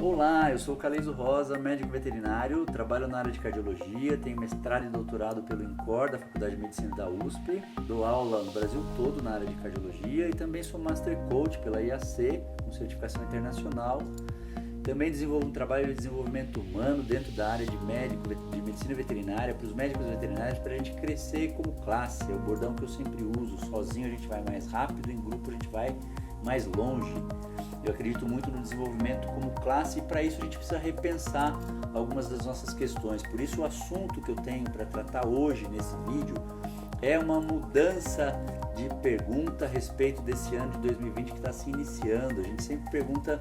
Olá, eu sou o Caleso Rosa, médico veterinário, trabalho na área de cardiologia, tenho mestrado e doutorado pelo INCOR da Faculdade de Medicina da USP, dou aula no Brasil todo na área de cardiologia e também sou Master Coach pela IAC, com certificação internacional. Também desenvolvo um trabalho de desenvolvimento humano dentro da área de medicina veterinária, para os médicos veterinários, para a gente crescer como classe. É o bordão que eu sempre uso: sozinho a gente vai mais rápido, em grupo a gente vai mais longe. Eu acredito muito no desenvolvimento como classe e para isso a gente precisa repensar algumas das nossas questões. Por isso o assunto que eu tenho para tratar hoje nesse vídeo é uma mudança de pergunta a respeito desse ano de 2020 que está se iniciando. A gente sempre pergunta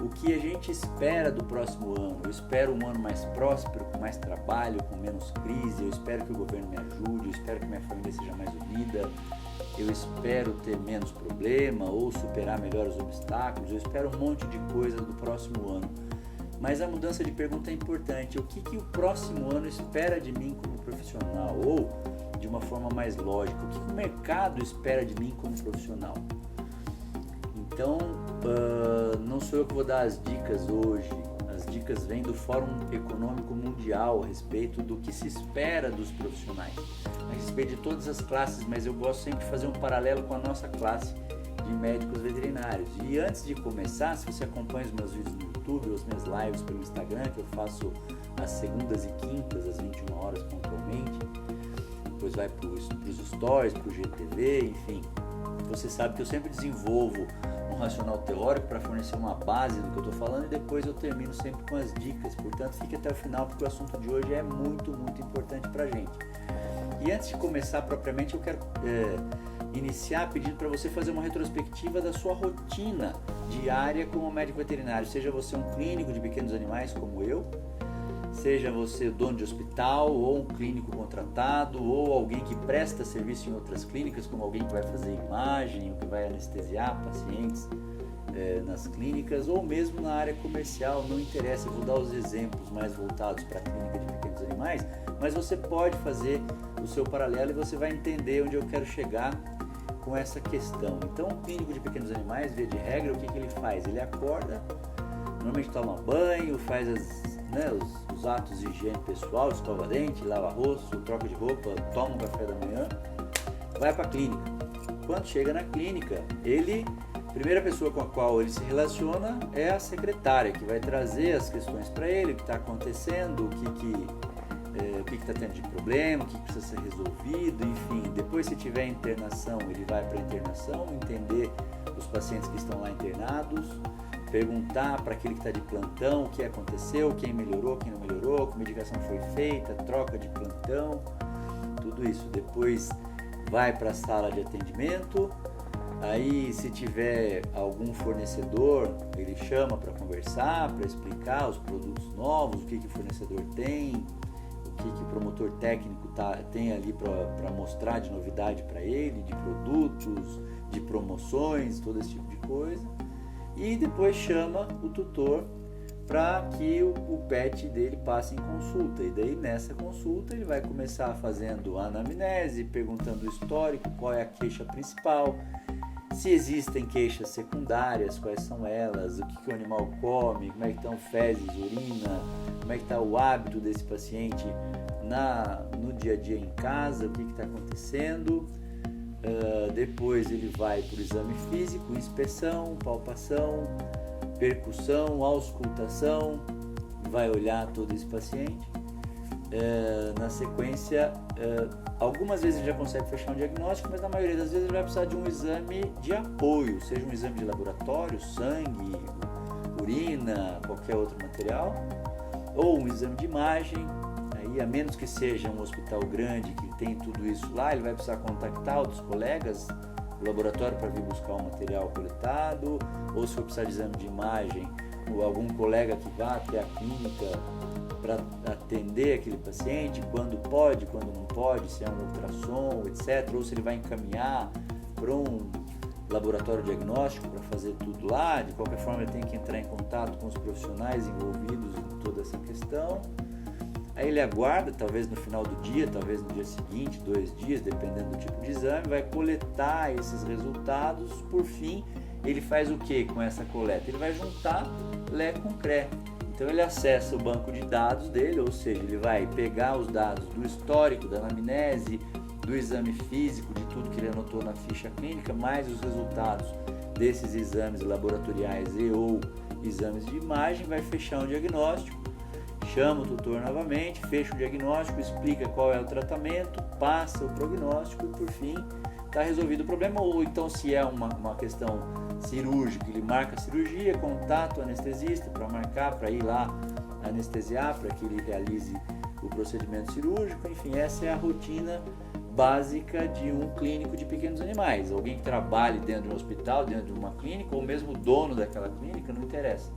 o que a gente espera do próximo ano. Eu espero um ano mais próspero, com mais trabalho, com menos crise. Eu espero que o governo me ajude, eu espero que minha família seja mais unida. Eu espero ter menos problema ou superar melhor os obstáculos. Eu espero um monte de coisa do próximo ano. Mas a mudança de pergunta é importante. O que o próximo ano espera de mim como profissional? Ou, de uma forma mais lógica, o que o mercado espera de mim como profissional? Então, não sou eu que vou dar as dicas hoje. As dicas vêm do Fórum Econômico Mundial a respeito do que se espera dos profissionais, a respeito de todas as classes, mas eu gosto sempre de fazer um paralelo com a nossa classe de médicos veterinários. E antes de começar, se você acompanha os meus vídeos no YouTube ou as minhas lives pelo Instagram, que eu faço às segundas e quintas, às 21 horas pontualmente, depois vai para os stories, para o GTV, enfim, você sabe que eu sempre desenvolvo um racional teórico para fornecer uma base do que eu estou falando e depois eu termino sempre com as dicas. Portanto, fique até o final porque o assunto de hoje é muito importante para a gente. E antes de começar propriamente, eu quero iniciar pedindo para você fazer uma retrospectiva da sua rotina diária como médico veterinário. Seja você um clínico de pequenos animais como eu, seja você dono de hospital ou um clínico contratado ou alguém que presta serviço em outras clínicas, como alguém que vai fazer imagem ou que vai anestesiar pacientes nas clínicas, ou mesmo na área comercial, não interessa. Eu vou dar os exemplos mais voltados para a clínica de pequenos animais, mas você pode fazer o seu paralelo e você vai entender onde eu quero chegar com essa questão. Então, o clínico de pequenos animais, via de regra, o que ele faz? Ele acorda, normalmente toma banho, faz os atos de higiene pessoal, escova dente, lava rosto, troca de roupa, toma um café da manhã, vai para a clínica. Quando chega na clínica, a primeira pessoa com a qual ele se relaciona é a secretária, que vai trazer as questões para ele, o que está acontecendo, o que está tendo de problema, o que precisa ser resolvido, enfim. Depois, se tiver internação, ele vai para a internação, entender os pacientes que estão lá internados, perguntar para aquele que está de plantão o que aconteceu, quem melhorou, quem não melhorou, que medicação foi feita, troca de plantão, tudo isso. Depois vai para a sala de atendimento, aí se tiver algum fornecedor, ele chama para conversar, para explicar os produtos novos, o que o fornecedor tem, o que o promotor técnico tem ali para mostrar de novidade para ele, de produtos, de promoções, todo esse tipo de coisa. E depois chama o tutor para que o pet dele passe em consulta. E daí nessa consulta ele vai começar fazendo a anamnese, perguntando o histórico, qual é a queixa principal, se existem queixas secundárias, quais são elas, o que o animal come, como é que estão fezes, urina, como é que está o hábito desse paciente no dia a dia em casa, o que está acontecendo. Depois ele vai para o exame físico, inspeção, palpação, percussão, auscultação, vai olhar todo esse paciente. Na sequência, algumas vezes ele já consegue fechar um diagnóstico, mas na maioria das vezes ele vai precisar de um exame de apoio, seja um exame de laboratório, sangue, urina, qualquer outro material, ou um exame de imagem. Aí, a menos que seja um hospital grande que tem tudo isso lá, ele vai precisar contactar outros colegas do laboratório para vir buscar o material coletado, ou se for precisar de exame de imagem, ou algum colega que vá até a clínica para atender aquele paciente, quando pode, quando não pode, se é um ultrassom, etc. Ou se ele vai encaminhar para um laboratório diagnóstico para fazer tudo lá. De qualquer forma, ele tem que entrar em contato com os profissionais envolvidos em toda essa questão. Aí ele aguarda, talvez no final do dia, talvez no dia seguinte, 2 dias, dependendo do tipo de exame, vai coletar esses resultados. Por fim, ele faz o que com essa coleta? Ele vai juntar Lé com CRE. Então ele acessa o banco de dados dele, ou seja, ele vai pegar os dados do histórico, da anamnese, do exame físico, de tudo que ele anotou na ficha clínica, mais os resultados desses exames laboratoriais e ou exames de imagem, vai fechar um diagnóstico, chama o tutor novamente, fecha o diagnóstico, explica qual é o tratamento, passa o prognóstico e por fim está resolvido o problema. Ou então, se é uma questão cirúrgica, ele marca a cirurgia, contata o anestesista para marcar, para ir lá anestesiar, para que ele realize o procedimento cirúrgico. Enfim, essa é a rotina básica de um clínico de pequenos animais. Alguém que trabalhe dentro de um hospital, dentro de uma clínica, ou mesmo o dono daquela clínica, não interessa.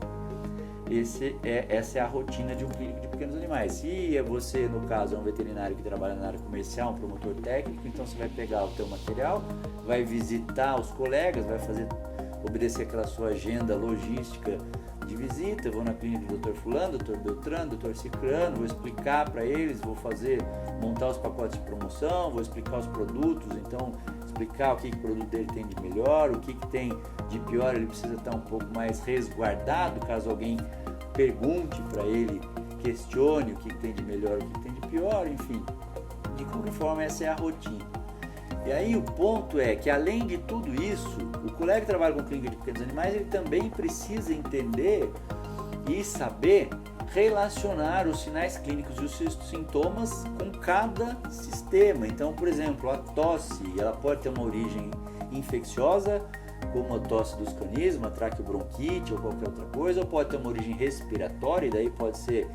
Essa é a rotina de um clínico de pequenos animais. Se você, no caso, é um veterinário que trabalha na área comercial, um promotor técnico, então você vai pegar o teu material, vai visitar os colegas, vai obedecer aquela sua agenda logística de visita. Vou na clínica do Dr. Fulano, Dr. Beltrano, Dr. Cicrano, vou explicar para eles, montar os pacotes de promoção, vou explicar os produtos, então explicar o que o produto dele tem de melhor, o que tem de pior, ele precisa estar um pouco mais resguardado caso alguém pergunte para ele, questione o que tem de melhor, o que tem de pior, enfim. De qualquer forma, essa é a rotina. E aí o ponto é que, além de tudo isso, o colega que trabalha com clínica de pequenos animais, ele também precisa entender e saber relacionar os sinais clínicos e os sintomas com cada sistema. Então, por exemplo, a tosse, ela pode ter uma origem infecciosa, como a tosse dos canis, uma traqueobronquite ou qualquer outra coisa, ou pode ter uma origem respiratória, e daí pode ser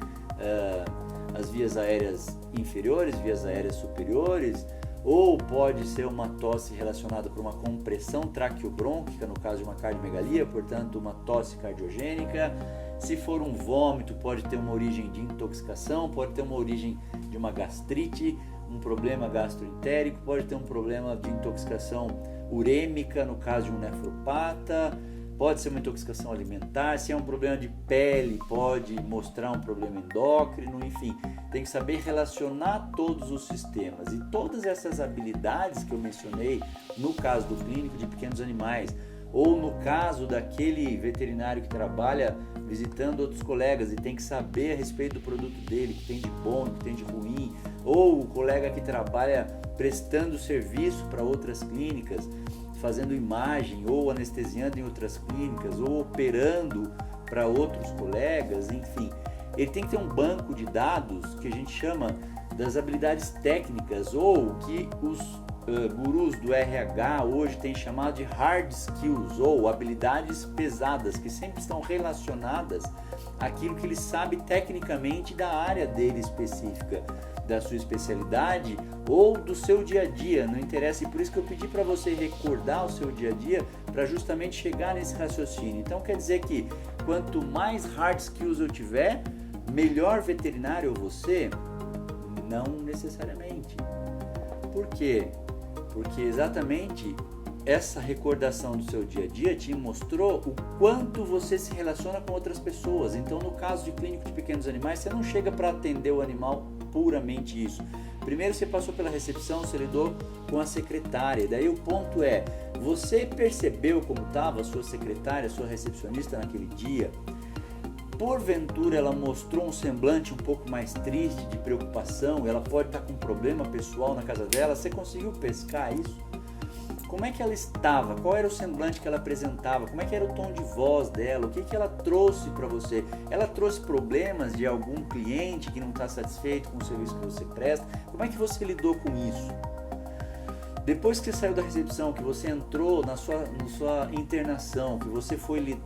as vias aéreas inferiores, vias aéreas superiores, ou pode ser uma tosse relacionada por uma compressão traqueobrônquica, no caso de uma cardiomegalia, portanto uma tosse cardiogênica. Se for um vômito, pode ter uma origem de intoxicação, pode ter uma origem de uma gastrite, um problema gastroentérico, pode ter um problema de intoxicação urêmica, no caso de um nefropata, pode ser uma intoxicação alimentar. Se é um problema de pele, pode mostrar um problema endócrino, enfim, tem que saber relacionar todos os sistemas. E todas essas habilidades que eu mencionei no caso do clínico de pequenos animais, ou no caso daquele veterinário que trabalha visitando outros colegas e tem que saber a respeito do produto dele, que tem de bom, que tem de ruim, ou o colega que trabalha prestando serviço para outras clínicas, fazendo imagem ou anestesiando em outras clínicas, ou operando para outros colegas, enfim. Ele tem que ter um banco de dados que a gente chama das habilidades técnicas, ou que os gurus do RH hoje têm chamado de hard skills, ou habilidades pesadas, que sempre estão relacionadas àquilo que ele sabe tecnicamente da área dele específica, da sua especialidade ou do seu dia a dia, não interessa. E por isso que eu pedi para você recordar o seu dia a dia, para justamente chegar nesse raciocínio. Então quer dizer que quanto mais hard skills eu tiver, melhor veterinário eu vou ser? Não necessariamente. Por quê? Porque exatamente essa recordação do seu dia a dia te mostrou o quanto você se relaciona com outras pessoas. Então, no caso de clínico de pequenos animais, você não chega para atender o animal puramente isso. Primeiro você passou pela recepção, você lidou com a secretária. Daí o ponto é, você percebeu como estava a sua secretária, a sua recepcionista naquele dia? Porventura ela mostrou um semblante um pouco mais triste, de preocupação, ela pode estar com um problema pessoal na casa dela, você conseguiu pescar isso? Como é que ela estava? Qual era o semblante que ela apresentava? Como é que era o tom de voz dela? O que ela trouxe para você? Ela trouxe problemas de algum cliente que não está satisfeito com o serviço que você presta? Como é que você lidou com isso? Depois que você saiu da recepção, que você entrou na sua internação, que você foi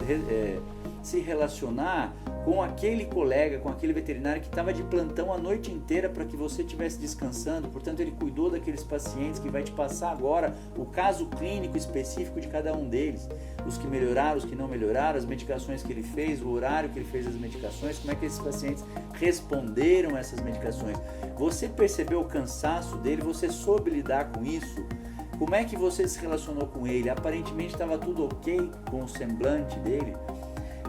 se relacionar com aquele colega, com aquele veterinário que estava de plantão a noite inteira para que você estivesse descansando, portanto ele cuidou daqueles pacientes, que vai te passar agora o caso clínico específico de cada um deles, os que melhoraram, os que não melhoraram, as medicações que ele fez, o horário que ele fez as medicações, como é que esses pacientes responderam a essas medicações. Você percebeu o cansaço dele, você soube lidar com isso? Como é que você se relacionou com ele? Aparentemente estava tudo ok com o semblante dele?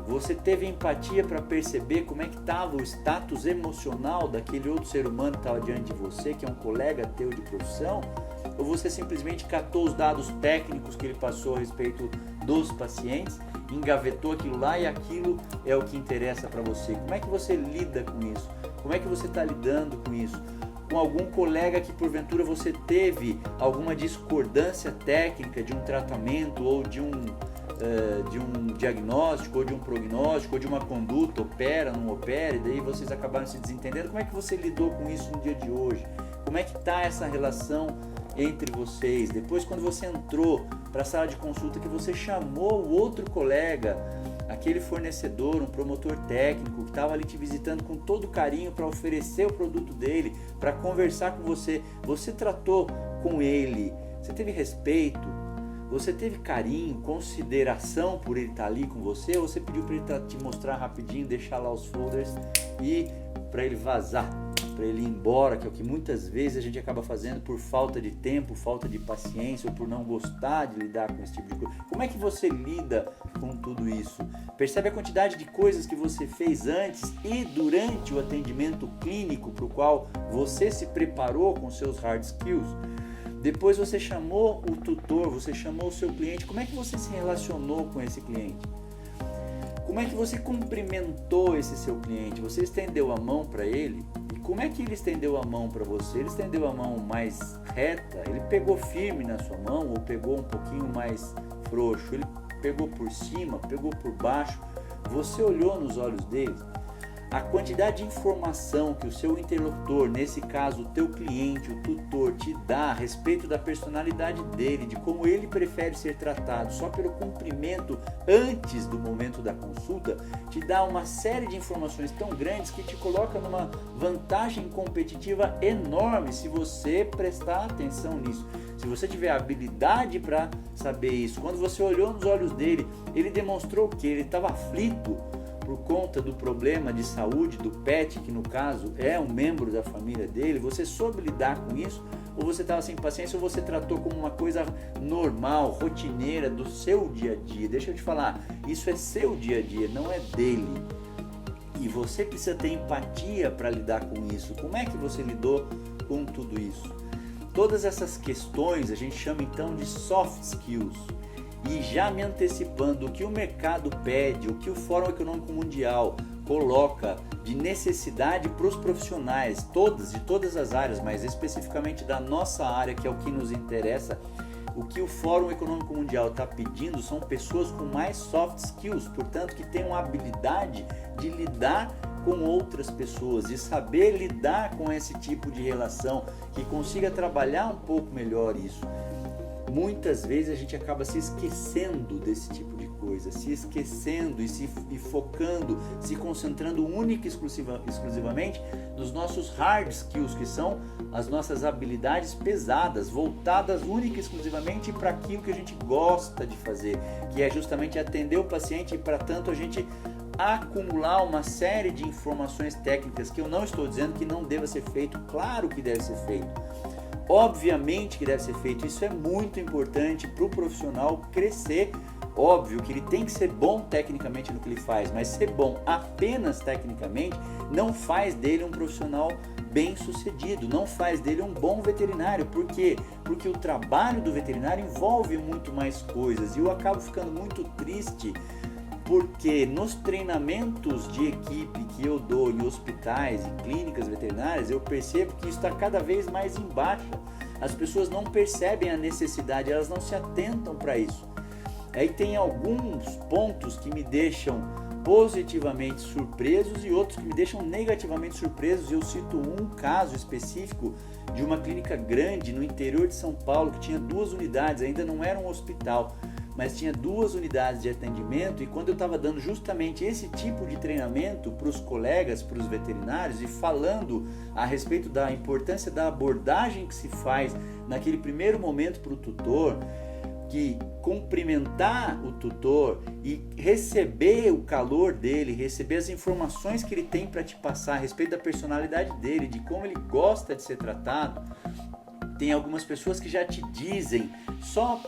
Você teve empatia para perceber como é que estava o status emocional daquele outro ser humano que estava diante de você, que é um colega teu de profissão? Ou você simplesmente catou os dados técnicos que ele passou a respeito dos pacientes engavetou aquilo lá e aquilo é o que interessa para você. Como é que você lida com isso? Como é que você está lidando com isso? Com algum colega que porventura você teve alguma discordância técnica de um tratamento ou de um diagnóstico, ou de um prognóstico, ou de uma conduta, opera, não opera, e daí vocês acabaram se desentendendo. Como é que você lidou com isso no dia de hoje? Como é que está essa relação entre vocês? Depois, quando você entrou para a sala de consulta, que você chamou o outro colega, aquele fornecedor, um promotor técnico que estava ali te visitando com todo carinho para oferecer o produto dele, para conversar com você, você tratou com ele, você teve respeito, você teve carinho, consideração por ele estar ali com você, ou você pediu para ele te mostrar rapidinho, deixar lá os folders e para ele vazar, para ele ir embora, que é o que muitas vezes a gente acaba fazendo por falta de tempo, falta de paciência, ou por não gostar de lidar com esse tipo de coisa. Como é que você lida com tudo isso? Percebe a quantidade de coisas que você fez antes e durante o atendimento clínico para o qual você se preparou com seus hard skills? Depois você chamou o tutor, você chamou o seu cliente. Como é que você se relacionou com esse cliente? Como é que você cumprimentou esse seu cliente? Você estendeu a mão para ele? E como é que ele estendeu a mão para você? Ele estendeu a mão mais reta? Ele pegou firme na sua mão ou pegou um pouquinho mais frouxo? Ele pegou por cima? Pegou por baixo? Você olhou nos olhos dele? A quantidade de informação que o seu interlocutor, nesse caso o teu cliente, o tutor, te dá a respeito da personalidade dele, de como ele prefere ser tratado, só pelo cumprimento antes do momento da consulta, te dá uma série de informações tão grandes que te coloca numa vantagem competitiva enorme se você prestar atenção nisso. Se você tiver habilidade para saber isso, quando você olhou nos olhos dele, ele demonstrou que ele estava aflito por conta do problema de saúde do pet, que no caso é um membro da família dele, você soube lidar com isso? Ou você estava sem paciência, ou você tratou como uma coisa normal, rotineira do seu dia a dia? Deixa eu te falar, isso é seu dia a dia, não é dele. E você precisa ter empatia para lidar com isso. Como é que você lidou com tudo isso? Todas essas questões a gente chama então de soft skills. E já me antecipando o que o mercado pede, o que o Fórum Econômico Mundial coloca de necessidade para os profissionais, de todas as áreas, mas especificamente da nossa área, que é o que nos interessa, o que o Fórum Econômico Mundial está pedindo são pessoas com mais soft skills, portanto que tenham a habilidade de lidar com outras pessoas, de saber lidar com esse tipo de relação, que consiga trabalhar um pouco melhor isso. Muitas vezes a gente acaba se esquecendo desse tipo de coisa, se esquecendo e focando, se concentrando única e exclusivamente nos nossos hard skills, que são as nossas habilidades pesadas, voltadas única e exclusivamente para aquilo que a gente gosta de fazer, que é justamente atender o paciente e, para tanto, a gente acumular uma série de informações técnicas, que eu não estou dizendo que não deva ser feito, claro que deve ser feito. Obviamente que deve ser feito, isso é muito importante para o profissional crescer. Óbvio que ele tem que ser bom tecnicamente no que ele faz, mas ser bom apenas tecnicamente não faz dele um profissional bem sucedido, não faz dele um bom veterinário. Por quê? Porque o trabalho do veterinário envolve muito mais coisas, e eu acabo ficando muito triste porque nos treinamentos de equipe que eu dou em hospitais e clínicas veterinárias, eu percebo que isso está cada vez mais em baixa. As pessoas não percebem a necessidade, elas não se atentam para isso. Aí tem alguns pontos que me deixam positivamente surpresos e outros que me deixam negativamente surpresos. Eu cito um caso específico de uma clínica grande no interior de São Paulo, que tinha 2 unidades, ainda não era um hospital, mas tinha 2 unidades de atendimento. E quando eu estava dando justamente esse tipo de treinamento para os colegas, para os veterinários, e falando a respeito da importância da abordagem que se faz naquele primeiro momento para o tutor, que cumprimentar o tutor e receber o calor dele, receber as informações que ele tem para te passar a respeito da personalidade dele, de como ele gosta de ser tratado. Tem algumas pessoas que já te dizem, só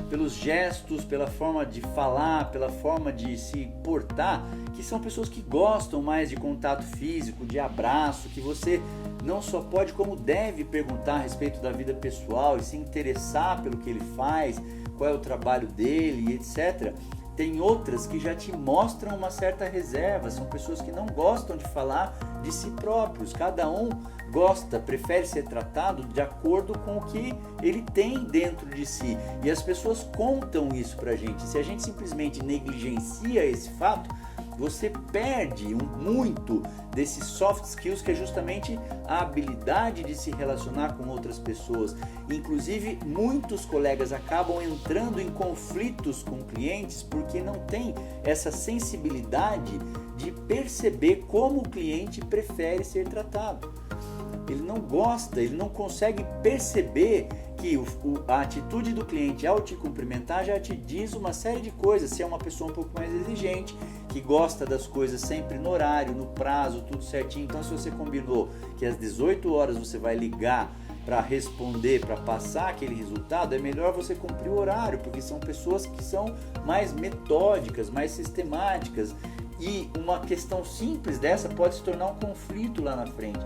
pelos gestos, pela forma de falar, pela forma de se portar, que são pessoas que gostam mais de contato físico, de abraço, que você não só pode, como deve perguntar a respeito da vida pessoal e se interessar pelo que ele faz, qual é o trabalho dele, etc. Tem outras que já te mostram uma certa reserva, são pessoas que não gostam de falar de si próprios. Cada um prefere ser tratado de acordo com o que ele tem dentro de si. E as pessoas contam isso pra gente. Se a gente simplesmente negligencia esse fato, você perde muito desses soft skills, que é justamente a habilidade de se relacionar com outras pessoas. Inclusive, muitos colegas acabam entrando em conflitos com clientes porque não tem essa sensibilidade de perceber como o cliente prefere ser tratado. Ele não gosta, ele não consegue perceber que a atitude do cliente ao te cumprimentar já te diz uma série de coisas. Se é uma pessoa um pouco mais exigente, que gosta das coisas sempre no horário, no prazo, tudo certinho. Então, se você combinou que às 18 horas você vai ligar para responder, para passar aquele resultado, é melhor você cumprir o horário, porque são pessoas que são mais metódicas, mais sistemáticas. E uma questão simples dessa pode se tornar um conflito lá na frente.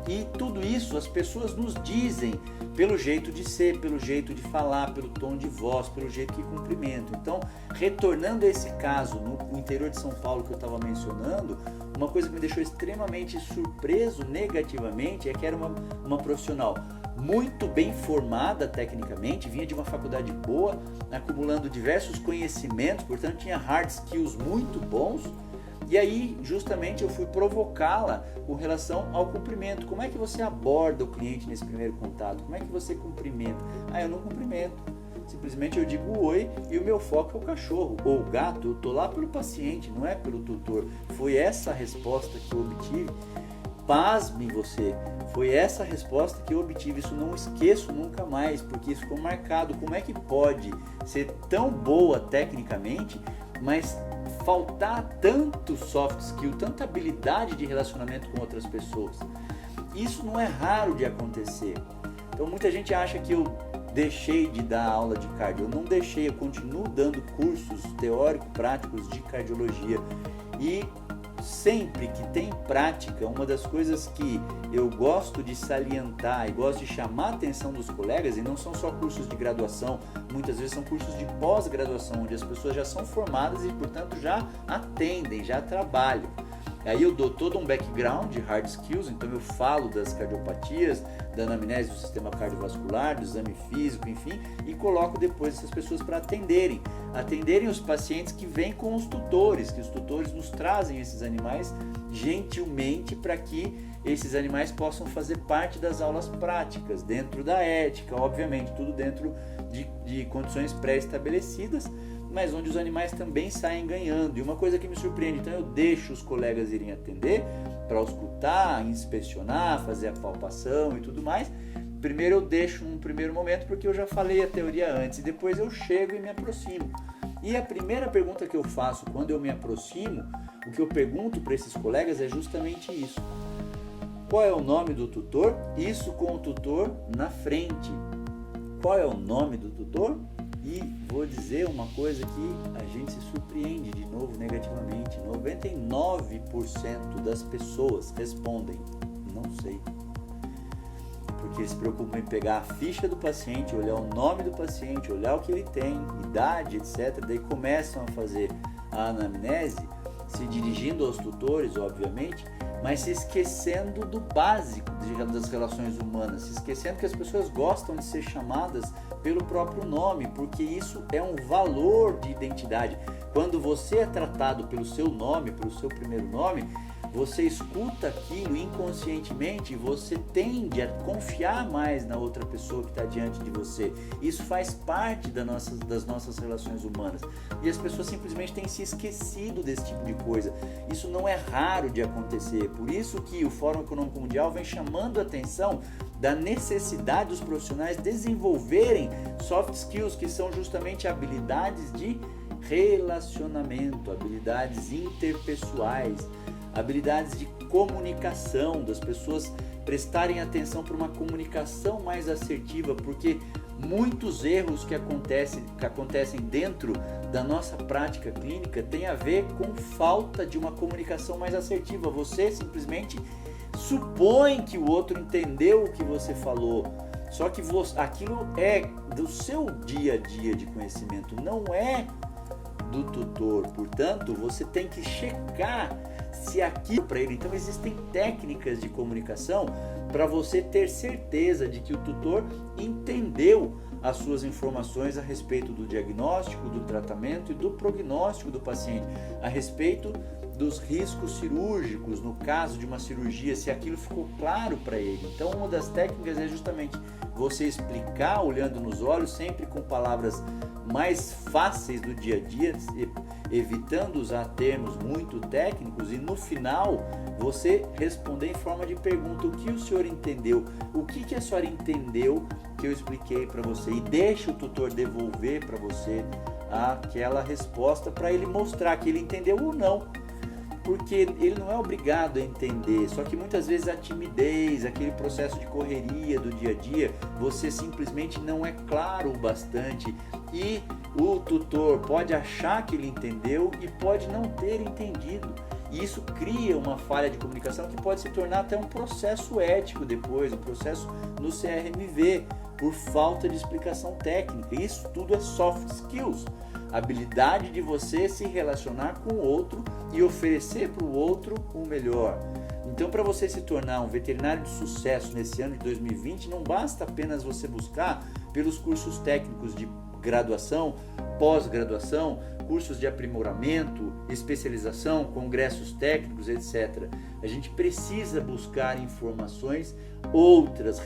E tudo isso as pessoas nos dizem pelo jeito de ser, pelo jeito de falar, pelo tom de voz, pelo jeito que cumprimentam. Então, retornando a esse caso no interior de São Paulo que eu estava mencionando, uma coisa que me deixou extremamente surpreso negativamente é que era uma profissional muito bem formada tecnicamente, vinha de uma faculdade boa, acumulando diversos conhecimentos, portanto tinha hard skills muito bons. E aí, justamente, eu fui provocá-la com relação ao cumprimento. Como é que você aborda o cliente nesse primeiro contato? Como é que você cumprimenta? Eu não cumprimento. Simplesmente eu digo oi e o meu foco é o cachorro ou o gato. Eu estou lá pelo paciente, não é pelo tutor. Foi essa a resposta que eu obtive. Pasme você. Foi essa a resposta que eu obtive. Isso não esqueço nunca mais, porque isso ficou marcado. Como é que pode ser tão boa tecnicamente, mas faltar tanto soft skill, tanta habilidade de relacionamento com outras pessoas? Isso não é raro de acontecer. Então muita gente acha que eu deixei de dar aula de cardio. Eu não deixei, eu continuo dando cursos teórico-práticos de cardiologia. E sempre que tem prática, uma das coisas que eu gosto de salientar e gosto de chamar a atenção dos colegas, e não são só cursos de graduação, muitas vezes são cursos de pós-graduação, onde as pessoas já são formadas e, portanto, já atendem, já trabalham. Aí eu dou todo um background de hard skills, então eu falo das cardiopatias, da anamnese do sistema cardiovascular, do exame físico, enfim, e coloco depois essas pessoas para atenderem os pacientes que vêm com os tutores, que os tutores nos trazem esses animais gentilmente para que esses animais possam fazer parte das aulas práticas, dentro da ética, obviamente, tudo dentro de condições pré-estabelecidas, mas onde os animais também saem ganhando. E uma coisa que me surpreende, então eu deixo os colegas irem atender para auscultar, inspecionar, fazer a palpação e tudo mais. Primeiro eu deixo num primeiro momento porque eu já falei a teoria antes, e depois eu chego e me aproximo. E a primeira pergunta que eu faço quando eu me aproximo, o que eu pergunto para esses colegas é justamente isso. Qual é o nome do tutor? Isso com o tutor na frente. Qual é o nome do tutor? E vou dizer uma coisa que a gente se surpreende de novo negativamente. 99% das pessoas respondem, não sei. Porque eles se preocupam em pegar a ficha do paciente, olhar o nome do paciente, olhar o que ele tem, idade, etc. Daí começam a fazer a anamnese, se dirigindo aos tutores, obviamente, mas se esquecendo do básico das relações humanas, se esquecendo que as pessoas gostam de ser chamadas pelo próprio nome, porque isso é um valor de identidade. Quando você é tratado pelo seu nome, pelo seu primeiro nome, você escuta aquilo inconscientemente, você tende a confiar mais na outra pessoa que está diante de você. Isso faz parte das nossas relações humanas. E as pessoas simplesmente têm se esquecido desse tipo de coisa. Isso não é raro de acontecer. Por isso que o Fórum Econômico Mundial vem chamando a atenção da necessidade dos profissionais desenvolverem soft skills, que são justamente habilidades de relacionamento, habilidades interpessoais, habilidades de comunicação, das pessoas prestarem atenção para uma comunicação mais assertiva, porque muitos erros que acontecem dentro da nossa prática clínica têm a ver com falta de uma comunicação mais assertiva. Você simplesmente supõe que o outro entendeu o que você falou, só que aquilo é do seu dia a dia de conhecimento, não é do tutor. Portanto, você tem que checar se aquilo para ele. Então, existem técnicas de comunicação para você ter certeza de que o tutor entendeu as suas informações a respeito do diagnóstico, do tratamento e do prognóstico do paciente, a respeito dos riscos cirúrgicos, no caso de uma cirurgia, se aquilo ficou claro para ele. Então, uma das técnicas é justamente você explicar olhando nos olhos, sempre com palavras mais fáceis do dia a dia, evitando usar termos muito técnicos, e no final você responder em forma de pergunta: o que o senhor entendeu? O que a senhora entendeu que eu expliquei para você? E deixa o tutor devolver para você aquela resposta para ele mostrar que ele entendeu ou não. Porque ele não é obrigado a entender, só que muitas vezes a timidez, aquele processo de correria do dia a dia, você simplesmente não é claro o bastante e o tutor pode achar que ele entendeu e pode não ter entendido. E isso cria uma falha de comunicação que pode se tornar até um processo ético depois, um processo no CRMV, por falta de explicação técnica. Isso tudo é soft skills, habilidade de você se relacionar com o outro e oferecer para o outro o melhor. Então, para você se tornar um veterinário de sucesso nesse ano de 2020, não basta apenas você buscar pelos cursos técnicos de graduação, pós-graduação, cursos de aprimoramento, especialização, congressos técnicos, etc. A gente precisa buscar informações outras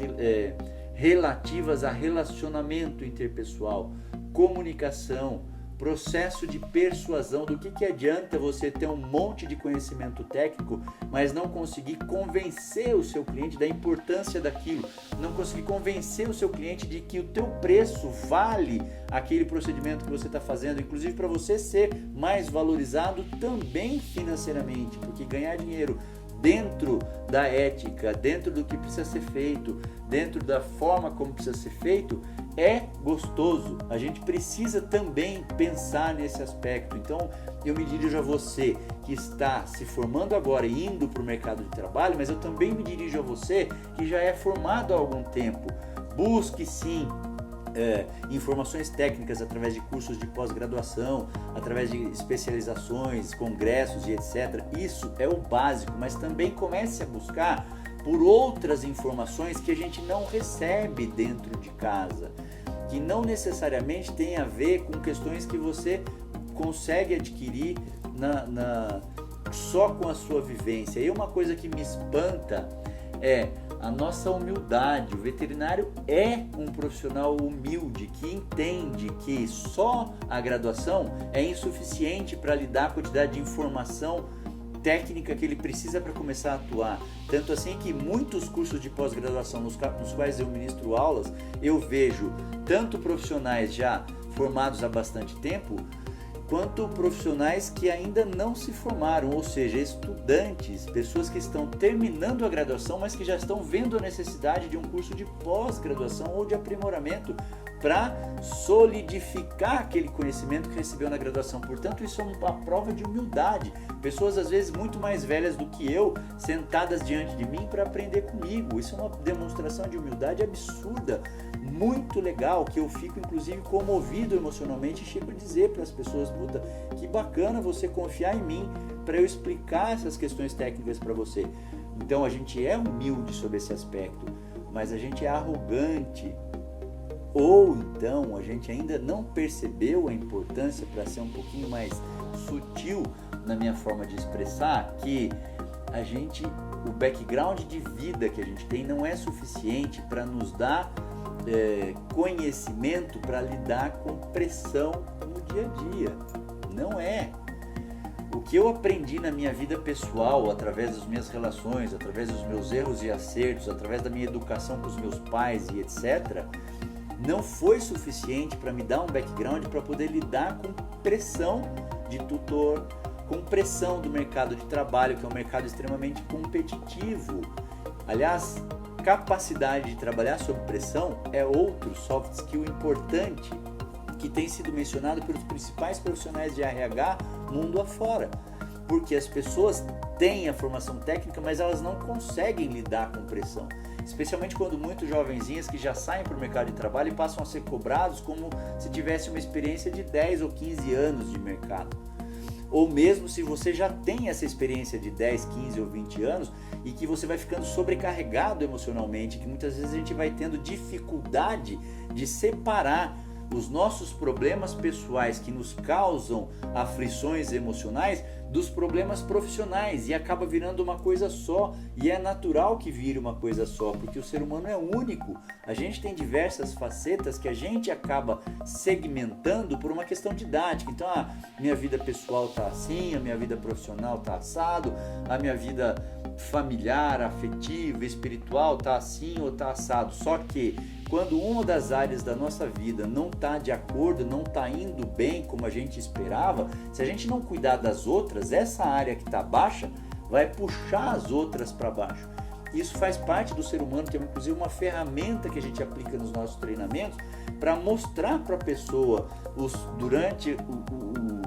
relativas a relacionamento interpessoal, comunicação, processo de persuasão. Do que adianta você ter um monte de conhecimento técnico, mas não conseguir convencer o seu cliente da importância daquilo, não conseguir convencer o seu cliente de que o teu preço vale aquele procedimento que você está fazendo, inclusive para você ser mais valorizado também financeiramente, porque ganhar dinheiro dentro da ética, dentro do que precisa ser feito, dentro da forma como precisa ser feito, é gostoso. A gente precisa também pensar nesse aspecto. Então, eu me dirijo a você que está se formando agora e indo para o mercado de trabalho, mas eu também me dirijo a você que já é formado há algum tempo. Busque sim informações técnicas através de cursos de pós-graduação, através de especializações, congressos e etc. Isso é o básico, mas também comece a buscar por outras informações que a gente não recebe dentro de casa, que não necessariamente tem a ver com questões que você consegue adquirir só com a sua vivência. E uma coisa que me espanta é a nossa humildade. O veterinário é um profissional humilde que entende que só a graduação é insuficiente para lhe dar a quantidade de informação técnica que ele precisa para começar a atuar. Tanto assim que muitos cursos de pós-graduação nos quais eu ministro aulas, eu vejo tanto profissionais já formados há bastante tempo, quanto profissionais que ainda não se formaram, ou seja, estudantes, pessoas que estão terminando a graduação, mas que já estão vendo a necessidade de um curso de pós-graduação ou de aprimoramento para solidificar aquele conhecimento que recebeu na graduação. Portanto, isso é uma prova de humildade. Pessoas às vezes muito mais velhas do que eu, sentadas diante de mim para aprender comigo. Isso é uma demonstração de humildade absurda, muito legal, que eu fico inclusive comovido emocionalmente e chego a dizer para as pessoas: puta, que bacana você confiar em mim para eu explicar essas questões técnicas para você. Então a gente é humilde sobre esse aspecto, mas a gente é arrogante, ou então a gente ainda não percebeu a importância, para ser um pouquinho mais sutil na minha forma de expressar, que o background de vida que a gente tem não é suficiente para nos dar conhecimento para lidar com pressão no dia a dia. Não é. O que eu aprendi na minha vida pessoal, através das minhas relações, através dos meus erros e acertos, através da minha educação com os meus pais e etc., não foi suficiente para me dar um background para poder lidar com pressão de tutor, com pressão do mercado de trabalho, que é um mercado extremamente competitivo. Aliás, capacidade de trabalhar sob pressão é outro soft skill importante que tem sido mencionado pelos principais profissionais de RH mundo afora. porque as pessoas têm a formação técnica, mas elas não conseguem lidar com pressão. Especialmente quando muitos jovenzinhos que já saem para o mercado de trabalho e passam a ser cobrados como se tivesse uma experiência de 10 ou 15 anos de mercado. Ou mesmo se você já tem essa experiência de 10, 15 ou 20 anos e que você vai ficando sobrecarregado emocionalmente, que muitas vezes a gente vai tendo dificuldade de separar os nossos problemas pessoais que nos causam aflições emocionais dos problemas profissionais, e acaba virando uma coisa só, e é natural que vire uma coisa só, porque o ser humano é único, a gente tem diversas facetas que a gente acaba segmentando por uma questão didática. Então, minha vida pessoal tá assim, a minha vida profissional tá assado, a minha vida familiar, afetiva, espiritual tá assim ou tá assado. Só que quando uma das áreas da nossa vida não está de acordo, não está indo bem como a gente esperava, se a gente não cuidar das outras, essa área que está baixa vai puxar as outras para baixo. Isso faz parte do ser humano, tem inclusive uma ferramenta que a gente aplica nos nossos treinamentos para mostrar para a pessoa, durante o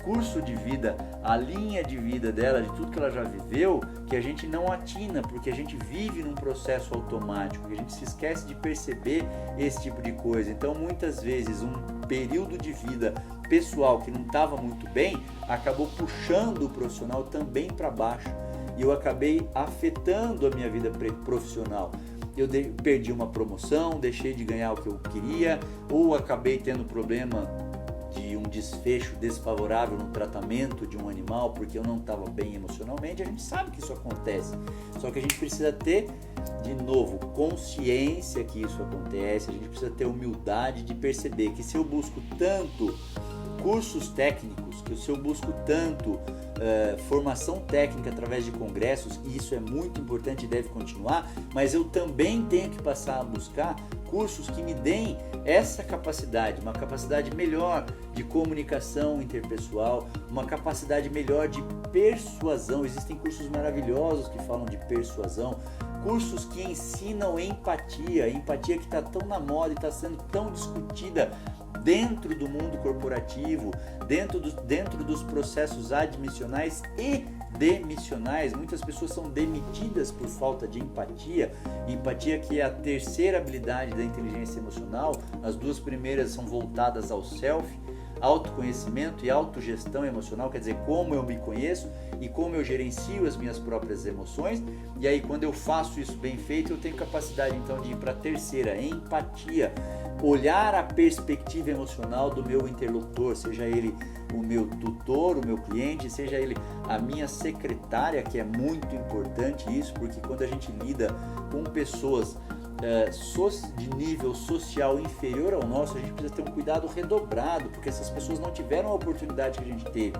curso de vida, a linha de vida dela, de tudo que ela já viveu, que a gente não atina, porque a gente vive num processo automático, que a gente se esquece de perceber esse tipo de coisa. Então, muitas vezes, um período de vida pessoal que não estava muito bem, acabou puxando o profissional também para baixo, e eu acabei afetando a minha vida profissional. Eu perdi uma promoção, deixei de ganhar o que eu queria, ou acabei tendo problema de um desfecho desfavorável no tratamento de um animal porque eu não estava bem emocionalmente. A gente sabe que isso acontece, só que a gente precisa ter, de novo, consciência que isso acontece, a gente precisa ter humildade de perceber que se eu busco tanto cursos técnicos, que se eu busco tanto formação técnica através de congressos, e isso é muito importante e deve continuar, mas eu também tenho que passar a buscar cursos que me deem essa capacidade, uma capacidade melhor de comunicação interpessoal, uma capacidade melhor de persuasão. Existem cursos maravilhosos que falam de persuasão, cursos que ensinam empatia que está tão na moda e está sendo tão discutida dentro do mundo corporativo, dentro dos processos admissionais e demissionais. Muitas pessoas são demitidas por falta de empatia que é a terceira habilidade da inteligência emocional. As duas primeiras são voltadas ao self, autoconhecimento e autogestão emocional, quer dizer, como eu me conheço e como eu gerencio as minhas próprias emoções. E aí, quando eu faço isso bem feito, eu tenho capacidade então de ir para a terceira, empatia, olhar a perspectiva emocional do meu interlocutor, seja ele o meu tutor, o meu cliente, seja ele a minha secretária, que é muito importante isso, porque quando a gente lida com pessoas de nível social inferior ao nosso, a gente precisa ter um cuidado redobrado, porque essas pessoas não tiveram a oportunidade que a gente teve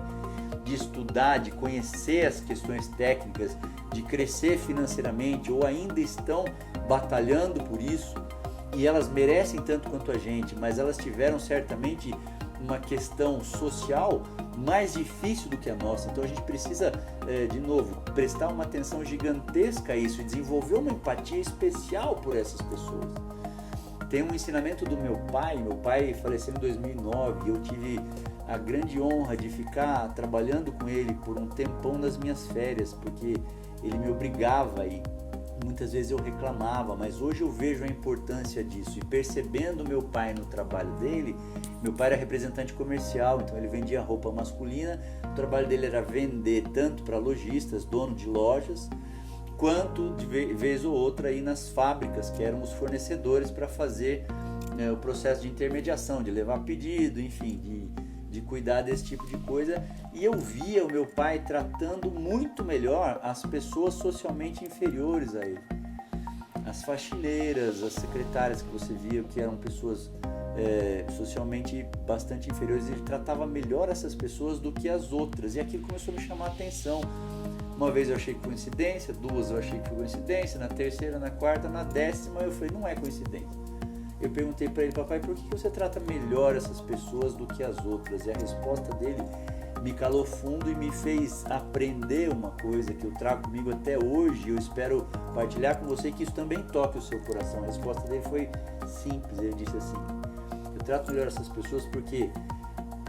de estudar, de conhecer as questões técnicas, de crescer financeiramente, ou ainda estão batalhando por isso, e elas merecem tanto quanto a gente, mas elas tiveram certamente uma questão social mais difícil do que a nossa. Então a gente precisa, de novo, prestar uma atenção gigantesca a isso e desenvolver uma empatia especial por essas pessoas. Tem um ensinamento do meu pai faleceu em 2009, e eu tive a grande honra de ficar trabalhando com ele por um tempão nas minhas férias, porque ele me obrigava e muitas vezes eu reclamava, mas hoje eu vejo a importância disso, e percebendo meu pai no trabalho dele. Meu pai era representante comercial, então ele vendia roupa masculina. O trabalho dele era vender tanto para lojistas, dono de lojas, quanto de vez ou outra ir nas fábricas, que eram os fornecedores, para fazer o processo de intermediação, de levar pedido, enfim, de cuidar desse tipo de coisa. E eu via o meu pai tratando muito melhor as pessoas socialmente inferiores a ele. As faxineiras, as secretárias que você via, que eram pessoas socialmente bastante inferiores, ele tratava melhor essas pessoas do que as outras, e aquilo começou a me chamar a atenção. Uma vez eu achei que foi coincidência, duas eu achei que foi coincidência, na terceira, na quarta, na 10ª eu falei, não é coincidência. Eu perguntei para ele, papai, por que você trata melhor essas pessoas do que as outras? E a resposta dele me calou fundo e me fez aprender uma coisa que eu trago comigo até hoje. Eu espero partilhar com você, que isso também toque o seu coração. A resposta dele foi simples, ele disse assim: eu trato melhor essas pessoas porque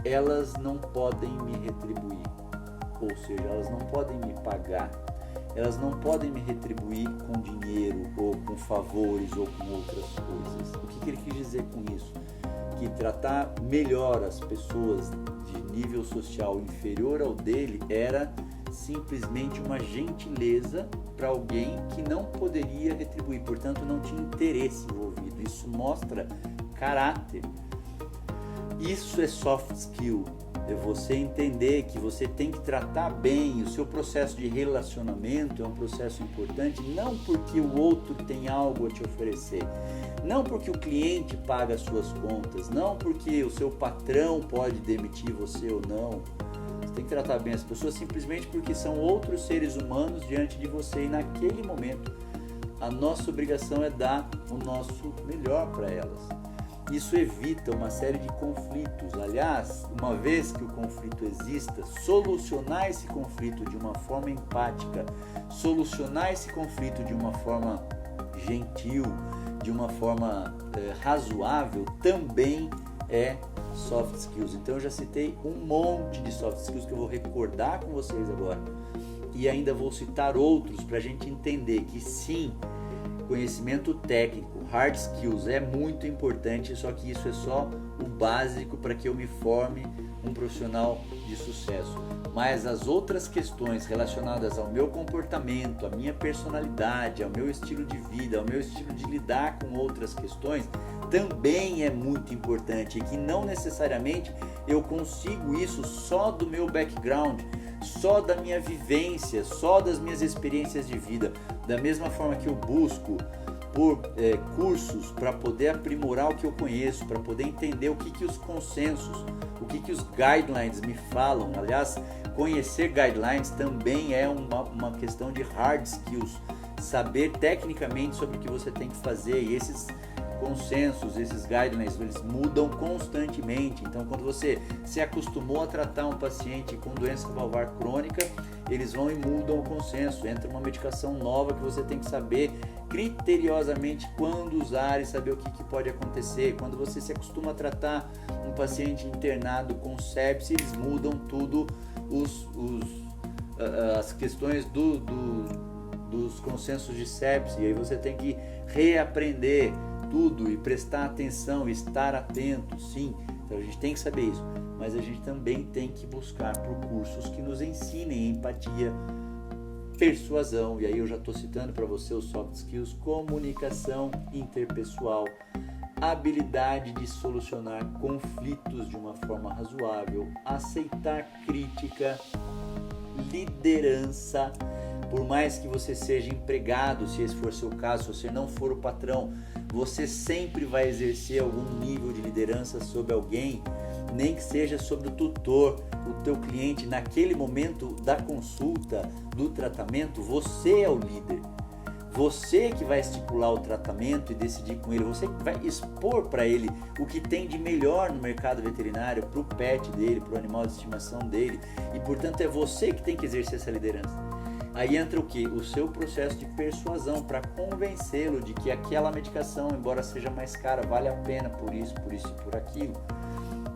elas não podem me retribuir. ou seja, elas não podem me pagar, elas não podem me retribuir com dinheiro ou com favores ou com outras coisas. O que ele quis dizer com isso? Que tratar melhor as pessoas de nível social inferior ao dele era simplesmente uma gentileza para alguém que não poderia retribuir, portanto não tinha interesse envolvido. Isso mostra caráter. Isso é soft skill. É você entender que você tem que tratar bem. O seu processo de relacionamento é um processo importante, não porque o outro tem algo a te oferecer, não porque o cliente paga as suas contas, não porque o seu patrão pode demitir você ou não. Você tem que tratar bem as pessoas simplesmente porque são outros seres humanos diante de você, e naquele momento a nossa obrigação é dar o nosso melhor para elas. Isso evita uma série de conflitos. Aliás, uma vez que o conflito exista, solucionar esse conflito de uma forma empática, solucionar esse conflito de uma forma gentil, de uma forma razoável, também é soft skills. Então eu já citei um monte de soft skills que eu vou recordar com vocês agora, e ainda vou citar outros para a gente entender que sim, conhecimento técnico, hard skills é muito importante, só que isso é só o básico para que eu me forme um profissional de sucesso. Mas as outras questões relacionadas ao meu comportamento, à minha personalidade, ao meu estilo de vida, ao meu estilo de lidar com outras questões, também é muito importante, e que não necessariamente eu consigo isso só do meu background, só da minha vivência, só das minhas experiências de vida. Da mesma forma que eu busco por cursos para poder aprimorar o que eu conheço, para poder entender o que os consensos, o que os guidelines me falam. Aliás, conhecer guidelines também é uma questão de hard skills, saber tecnicamente sobre o que você tem que fazer, e esses consensos, esses guidelines, eles mudam constantemente. Então, quando você se acostumou a tratar um paciente com doença valvar crônica, eles vão e mudam o consenso, entra uma medicação nova que você tem que saber criteriosamente quando usar e saber o que pode acontecer. Quando você se acostuma a tratar um paciente internado com sepse, eles mudam tudo as questões dos consensos de sepse, e aí você tem que reaprender tudo e prestar atenção, estar atento, sim. Então a gente tem que saber isso, mas a gente também tem que buscar por cursos que nos ensinem empatia, persuasão, e aí eu já estou citando para você os soft skills: comunicação interpessoal, habilidade de solucionar conflitos de uma forma razoável, aceitar crítica, liderança. Por mais que você seja empregado, se esse for seu caso, se você não for o patrão, você sempre vai exercer algum nível de liderança sobre alguém, nem que seja sobre o tutor, o teu cliente. Naquele momento da consulta, do tratamento, você é o líder. Você que vai estipular o tratamento e decidir com ele, você que vai expor para ele o que tem de melhor no mercado veterinário, para o pet dele, para o animal de estimação dele, e portanto é você que tem que exercer essa liderança. Aí entra o que? O seu processo de persuasão para convencê-lo de que aquela medicação, embora seja mais cara, vale a pena por isso e por aquilo.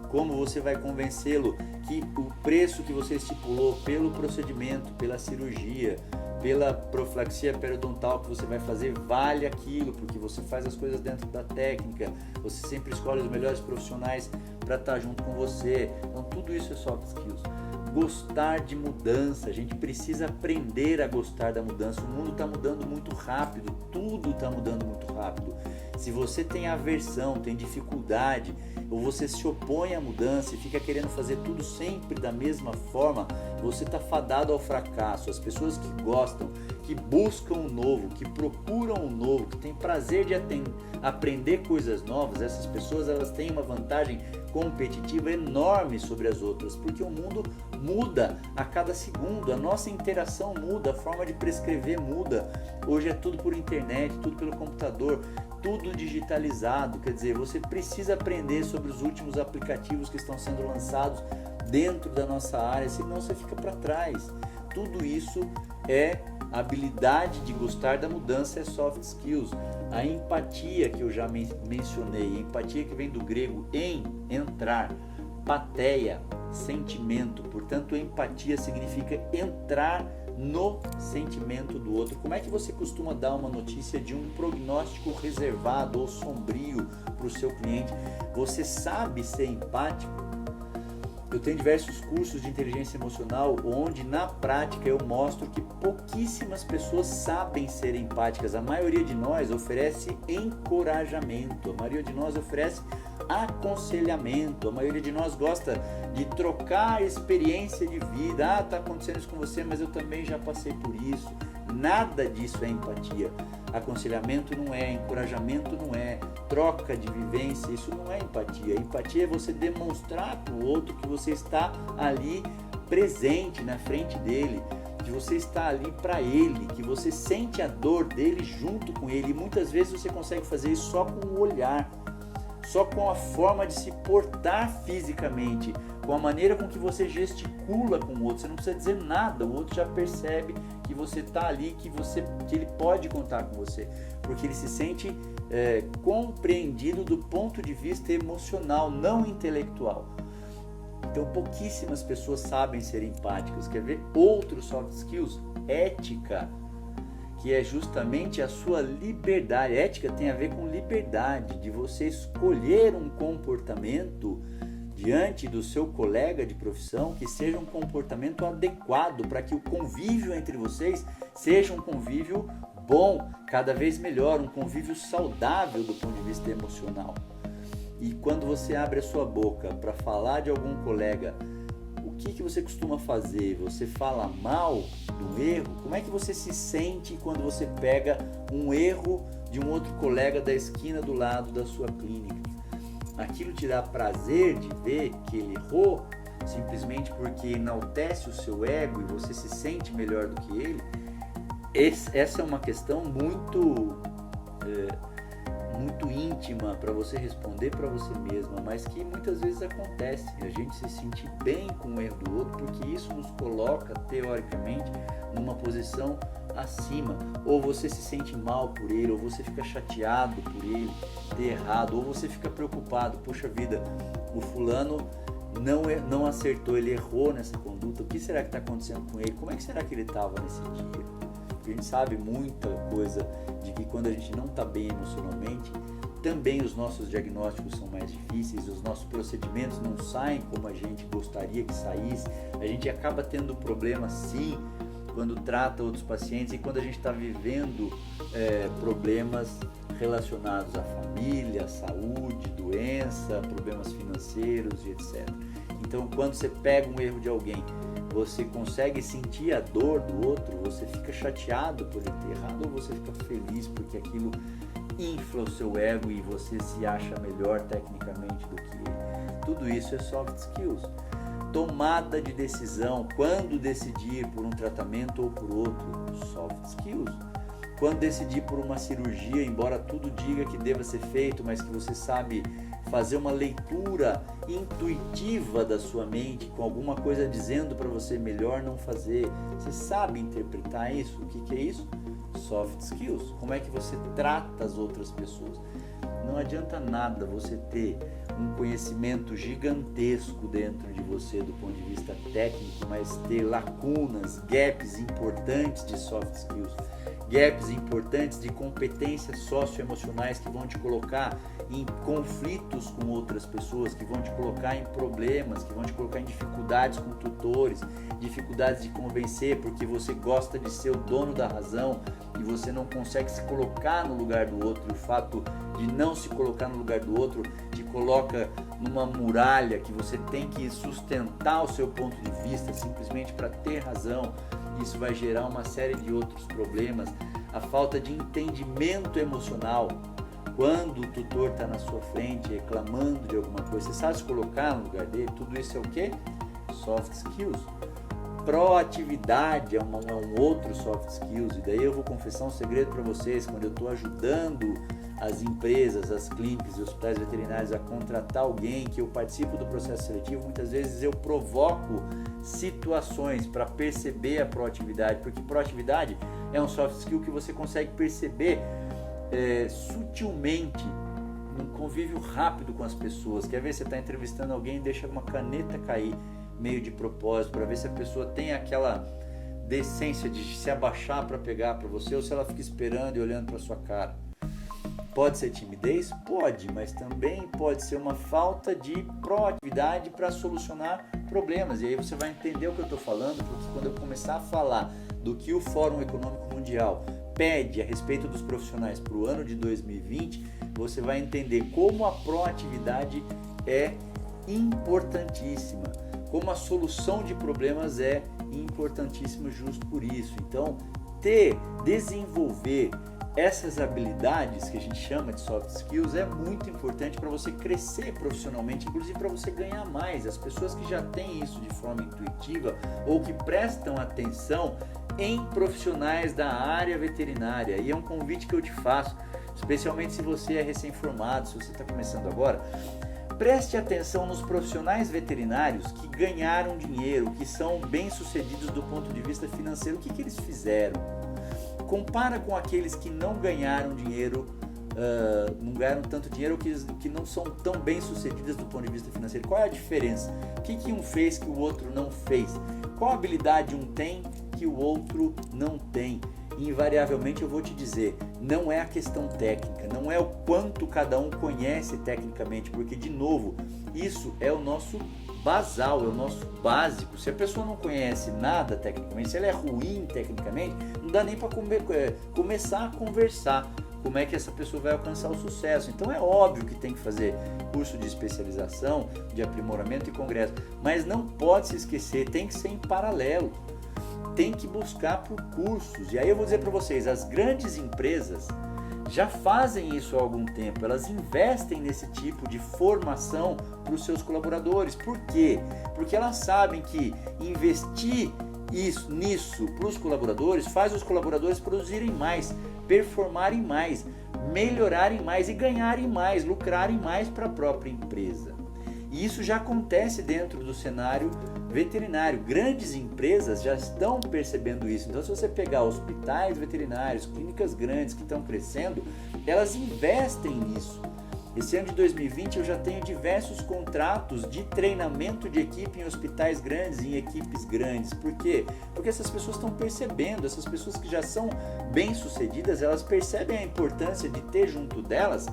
Como você vai convencê-lo que o preço que você estipulou pelo procedimento, pela cirurgia, pela profilaxia periodontal que você vai fazer, vale aquilo, porque você faz as coisas dentro da técnica, você sempre escolhe os melhores profissionais para estar junto com você. Então tudo isso é soft skills. Gostar de mudança, a gente precisa aprender a gostar da mudança. O mundo está mudando muito rápido, tudo está mudando muito rápido. Se você tem aversão, tem dificuldade, ou você se opõe à mudança e fica querendo fazer tudo sempre da mesma forma, você está fadado ao fracasso. As pessoas que gostam, que buscam o novo, que procuram o novo, que têm prazer de aprender coisas novas, essas pessoas elas têm uma vantagem competitiva enorme sobre as outras, porque o mundo muda a cada segundo, a nossa interação muda, a forma de prescrever muda. Hoje é tudo por internet, tudo pelo computador, tudo digitalizado. Quer dizer, você precisa aprender sobre os últimos aplicativos que estão sendo lançados dentro da nossa área, senão você fica para trás. Tudo isso é habilidade de gostar da mudança, é soft skills. A empatia que eu já mencionei, empatia que vem do grego entrar, pateia, sentimento. Portanto, empatia significa entrar no sentimento do outro. Como é que você costuma dar uma notícia de um prognóstico reservado ou sombrio para o seu cliente? Você sabe ser empático? Eu tenho diversos cursos de inteligência emocional onde na prática eu mostro que pouquíssimas pessoas sabem ser empáticas. A maioria de nós oferece encorajamento, a maioria de nós oferece aconselhamento, a maioria de nós gosta de trocar experiência de vida. Tá acontecendo isso com você, mas eu também já passei por isso. Nada disso é empatia. Aconselhamento não é, encorajamento não é, troca de vivência, isso não é empatia. Empatia é você demonstrar para o outro que você está ali presente na frente dele, que você está ali para ele, que você sente a dor dele junto com ele. E muitas vezes você consegue fazer isso só com o olhar, só com a forma de se portar fisicamente, com a maneira com que você gesticula com o outro. Você não precisa dizer nada, o outro já percebe que você está ali, que ele pode contar com você, porque ele se sente compreendido do ponto de vista emocional, não intelectual. Então, pouquíssimas pessoas sabem ser empáticas. Quer ver outros soft skills? Ética, que é justamente a sua liberdade. Ética tem a ver com liberdade, de você escolher um comportamento diante do seu colega de profissão que seja um comportamento adequado para que o convívio entre vocês seja um convívio bom, cada vez melhor, um convívio saudável do ponto de vista emocional. E quando você abre a sua boca para falar de algum colega, o que você costuma fazer? Você fala mal do erro? Como é que você se sente quando você pega um erro de um outro colega da esquina do lado da sua clínica? Aquilo te dá prazer de ver que ele errou simplesmente porque enaltece o seu ego e você se sente melhor do que ele? Essa é uma questão muito íntima para você responder para você mesma, mas que muitas vezes acontece, a gente se sentir bem com o erro do outro, porque isso nos coloca, teoricamente, numa posição acima. Ou você se sente mal por ele, ou você fica chateado por ele ter errado, ou você fica preocupado, puxa vida, o fulano não acertou, ele errou nessa conduta, o que será que está acontecendo com ele? Como é que será que ele estava nesse dia? Porque a gente sabe muita coisa de que quando a gente não está bem emocionalmente, também os nossos diagnósticos são mais difíceis, os nossos procedimentos não saem como a gente gostaria que saísse, a gente acaba tendo problema sim quando trata outros pacientes e quando a gente está vivendo problemas relacionados à família, à saúde, doença, problemas financeiros e etc. Então, quando você pega um erro de alguém, você consegue sentir a dor do outro, você fica chateado por ele ter errado ou você fica feliz porque aquilo infla o seu ego e você se acha melhor tecnicamente do que ele. Tudo isso é soft skills. Tomada de decisão, quando decidir por um tratamento ou por outro, soft skills. Quando decidir por uma cirurgia, embora tudo diga que deva ser feito, mas que você sabe fazer uma leitura intuitiva da sua mente, com alguma coisa dizendo para você melhor não fazer, você sabe interpretar isso? O que é isso? Soft skills. Como é que você trata as outras pessoas? Não adianta nada você ter um conhecimento gigantesco dentro de você do ponto de vista técnico, mas ter lacunas, gaps importantes de soft skills, gaps importantes de competências socioemocionais que vão te colocar em conflitos com outras pessoas, que vão te colocar em problemas, que vão te colocar em dificuldades com tutores, dificuldades de convencer porque você gosta de ser o dono da razão e você não consegue se colocar no lugar do outro. E o fato de não se colocar no lugar do outro te coloca numa muralha que você tem que sustentar o seu ponto de vista simplesmente para ter razão. Isso vai gerar uma série de outros problemas. A falta de entendimento emocional. Quando o tutor está na sua frente reclamando de alguma coisa, você sabe se colocar no lugar dele? Tudo isso é o quê? Soft skills. Proatividade é um outro soft skills. E daí eu vou confessar um segredo para vocês. Quando eu estou ajudando as empresas, as clínicas e hospitais veterinários a contratar alguém que eu participo do processo seletivo, muitas vezes eu provoco situações para perceber a proatividade, porque proatividade é um soft skill que você consegue perceber sutilmente num convívio rápido com as pessoas. Quer ver, você está entrevistando alguém e deixa uma caneta cair meio de propósito, para ver se a pessoa tem aquela decência de se abaixar para pegar para você, ou se ela fica esperando e olhando para sua cara. Pode ser timidez? Pode, mas também pode ser uma falta de proatividade para solucionar problemas. E aí você vai entender o que eu estou falando, porque quando eu começar a falar do que o Fórum Econômico Mundial pede a respeito dos profissionais para o ano de 2020, você vai entender como a proatividade é importantíssima, como a solução de problemas é importantíssima justo por isso. Então, desenvolver essas habilidades que a gente chama de soft skills é muito importante para você crescer profissionalmente, inclusive para você ganhar mais. As pessoas que já têm isso de forma intuitiva ou que prestam atenção em profissionais da área veterinária, e é um convite que eu te faço, especialmente se você é recém-formado, se você está começando agora, preste atenção nos profissionais veterinários que ganharam dinheiro, que são bem-sucedidos do ponto de vista financeiro. O que eles fizeram? Compara com aqueles que não ganharam dinheiro, não ganharam tanto dinheiro, ou que não são tão bem-sucedidos do ponto de vista financeiro. Qual é a diferença? O que um fez que o outro não fez? Qual habilidade um tem que o outro não tem? Invariavelmente eu vou te dizer, não é a questão técnica, não é o quanto cada um conhece tecnicamente, porque, de novo, isso é o nosso basal, é o nosso básico. Se a pessoa não conhece nada tecnicamente, se ela é ruim tecnicamente, não dá nem para começar a conversar como é que essa pessoa vai alcançar o sucesso. Então é óbvio que tem que fazer curso de especialização, de aprimoramento e congresso, mas não pode se esquecer, tem que ser em paralelo. Tem que buscar por cursos. E aí eu vou dizer para vocês, as grandes empresas já fazem isso há algum tempo. Elas investem nesse tipo de formação para os seus colaboradores. Por quê? Porque elas sabem que investir nisso para os colaboradores faz os colaboradores produzirem mais, performarem mais, melhorarem mais e ganharem mais, lucrarem mais para a própria empresa. E isso já acontece dentro do cenário veterinário. Grandes empresas já estão percebendo isso. Então, se você pegar hospitais veterinários, clínicas grandes que estão crescendo, elas investem nisso. Esse ano de 2020 eu já tenho diversos contratos de treinamento de equipe em hospitais grandes, em equipes grandes. Por quê? Porque essas pessoas estão percebendo, essas pessoas que já são bem-sucedidas, elas percebem a importância de ter junto delas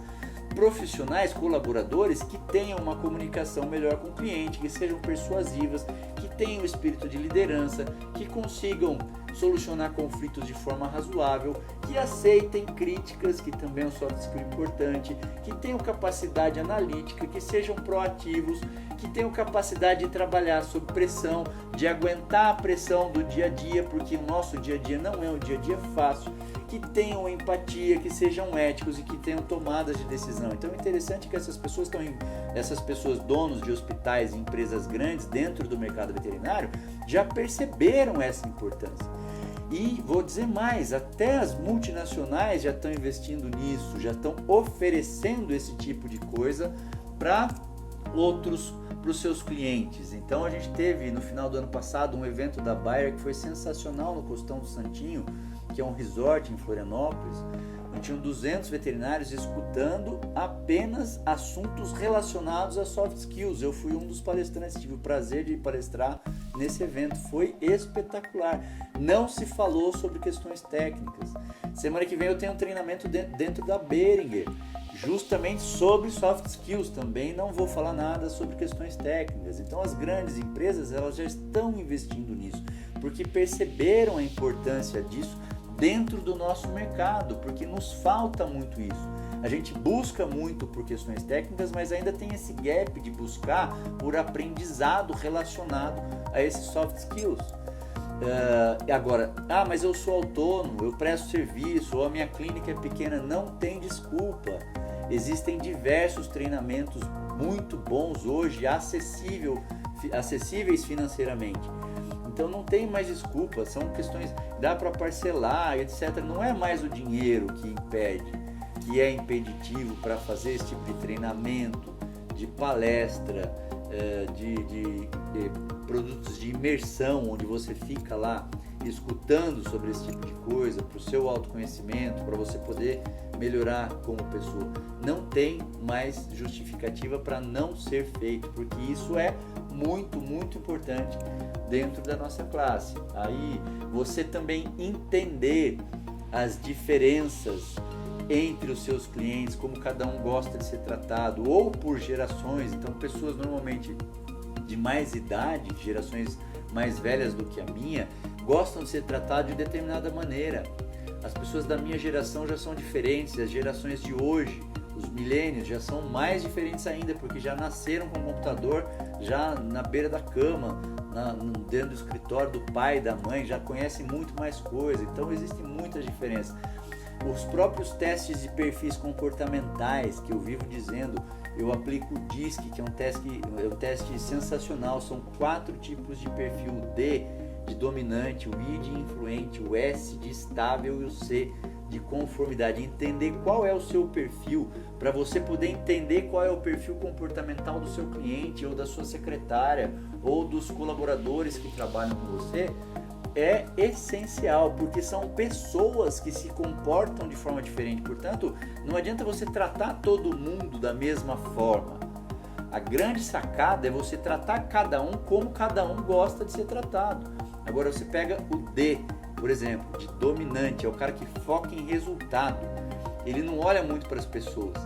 profissionais, colaboradores que tenham uma comunicação melhor com o cliente, que sejam persuasivas, que tenham espírito de liderança, que consigam solucionar conflitos de forma razoável, que aceitem críticas, que também é um soft skill importante, que tenham capacidade analítica, que sejam proativos, que tenham capacidade de trabalhar sob pressão, de aguentar a pressão do dia a dia, porque o nosso dia a dia não é um dia a dia fácil, que tenham empatia, que sejam éticos e que tenham tomadas de decisão. Então é interessante que essas pessoas donos de hospitais e empresas grandes dentro do mercado veterinário já perceberam essa importância. E vou dizer mais, até as multinacionais já estão investindo nisso, já estão oferecendo esse tipo de coisa para os seus clientes. Então a gente teve no final do ano passado um evento da Bayer que foi sensacional no Costão do Santinho, que é um resort em Florianópolis, onde tinham 200 veterinários escutando apenas assuntos relacionados a soft skills. Eu fui um dos palestrantes, tive o prazer de palestrar nesse evento, foi espetacular. Não se falou sobre questões técnicas. Semana que vem eu tenho um treinamento dentro da Behringer, justamente sobre soft skills. Também não vou falar nada sobre questões técnicas. Então as grandes empresas, elas já estão investindo nisso, porque perceberam a importância disso dentro do nosso mercado, porque nos falta muito isso. A gente busca muito por questões técnicas, mas ainda tem esse gap de buscar por aprendizado relacionado a esses soft skills. Agora, mas eu sou autônomo, eu presto serviço, ou a minha clínica é pequena. Não tem desculpa. Existem diversos treinamentos muito bons hoje, acessíveis financeiramente. Então não tem mais desculpa, são questões, dá para parcelar, etc. Não é mais o dinheiro que impede, que é impeditivo para fazer esse tipo de treinamento, de palestra, de produtos de imersão, onde você fica lá escutando sobre esse tipo de coisa, para o seu autoconhecimento, para você poder melhorar como pessoa. Não tem mais justificativa para não ser feito, porque isso é muito, muito importante dentro da nossa classe. Aí você também entender as diferenças entre os seus clientes, como cada um gosta de ser tratado, ou por gerações. Então, pessoas normalmente de mais idade, gerações mais velhas do que a minha, gostam de ser tratadas de determinada maneira. As pessoas da minha geração já são diferentes, as gerações de hoje, os milênios, já são mais diferentes ainda, porque já nasceram com o computador já na beira da cama, dentro do escritório do pai, da mãe, já conhecem muito mais coisa. Então existem muitas diferenças. Os próprios testes de perfis comportamentais, que eu vivo dizendo, eu aplico o DISC, que é um teste sensacional. São 4 tipos de perfil: o D de dominante, o I de influente, o S de estável e o C de conformidade. Entender qual é o seu perfil, para você poder entender qual é o perfil comportamental do seu cliente, ou da sua secretária, ou dos colaboradores que trabalham com você, é essencial, porque são pessoas que se comportam de forma diferente. Portanto, não adianta você tratar todo mundo da mesma forma. A grande sacada é você tratar cada um como cada um gosta de ser tratado. Agora você pega o D, por exemplo, de dominante, é o cara que foca em resultado. Ele não olha muito para as pessoas,